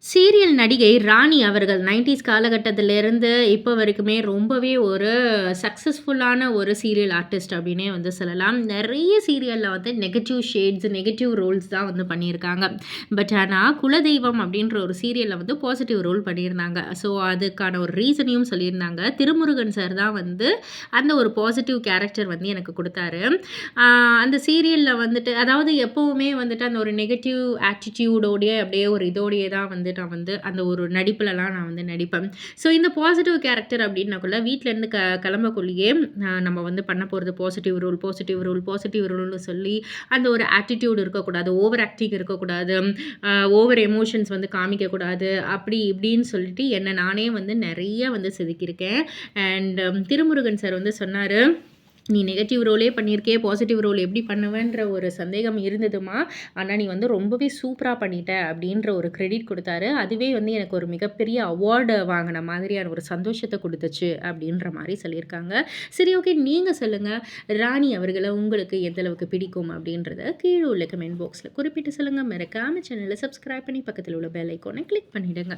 Serial நடிகை ராணி அவர்கள் 90ஸ் காலகட்டத்திலேருந்து இப்போ வரைக்குமே ரொம்பவே ஒரு சக்ஸஸ்ஃபுல்லான ஒரு சீரியல் ஆர்டிஸ்ட் அப்படின்னே வந்து சொல்லலாம். நிறைய சீரியல்ல வந்து நெகட்டிவ் ஷேட்ஸ், நெகட்டிவ் ரோல்ஸ் தான் வந்து பண்ணியிருக்காங்க. பட் ஆனா குலதெய்வம் அப்படின்ற ஒரு சீரியல்ல வந்து பாசிட்டிவ் ரோல் பண்ணியிருந்தாங்க. ஸோ அதுக்கான ஒரு ரீசனையும் சொல்லியிருந்தாங்க. திருமுருகன் சார் தான் வந்து அந்த ஒரு பாசிட்டிவ் கேரக்டர் வந்து எனக்கு குடுத்தாரு. அந்த சீரியல்ல வந்துட்டு அதாவது எப்பவுமே வந்துட்டு அந்த ஒரு நெகட்டிவ் ஆட்டிட்யூடோடயே அப்படியே ஒரு இதோடயே தான் வந்து நான் வந்து அந்த ஒரு நடிப்புலலாம் நான் வந்து நடிப்பேன். ஸோ இந்த பாசிட்டிவ் கேரக்டர் அப்படின்னக்குள்ள வீட்லேருந்து கிளம்பக்குள்ளேயே நம்ம வந்து பண்ண போறது positive role, positive role, positive ரோல்னு சொல்லி அந்த ஒரு ஆட்டிட்யூட் இருக்கக்கூடாது, ஓவர் ஆக்டிங் இருக்கக்கூடாது, ஓவர் எமோஷன்ஸ் வந்து காமிக்கக்கூடாது, அப்படி இப்படின்னு சொல்லிட்டு என்ன நானே வந்து நெறைய வந்து செதுக்கியிருக்கேன். அண்ட் திருமுருகன் சார் வந்து சொன்னாரு, "நீ நெகட்டிவ் ரோலே பண்ணியிருக்கே, பாசிட்டிவ் ரோல் எப்படி பண்ணுவேன்ற ஒரு சந்தேகம் இருந்ததும்மா. ஆனா நீ வந்து ரொம்பவே சூப்பரா பண்ணிட்ட" அப்படின்ற ஒரு கிரெடிட் குடுத்தாரு. அதுவே வந்து எனக்கு ஒரு மிகப்பெரிய அவார்டு வாங்குன மாதிரியான ஒரு சந்தோஷத்த குடுத்துச்சு அப்படின்ற மாரி சொல்லியிருக்காங்க. சரி, ஓகே, நீங்க சொல்லுங்க. ராணி அவர்கள உங்களுக்கு எந்த அளவுக்கு பிடிக்கும் அப்படின்றத கீழ உள்ள கமெண்ட் பாக்ஸ்ல குறிப்பிட்டு சொல்லுங்க. மறக்காம சேனல சப்ஸ்கிரைப் பண்ணி பக்கத்துல உள்ள பெல் ஐகானை கிளிக் பண்ணிடுங்க.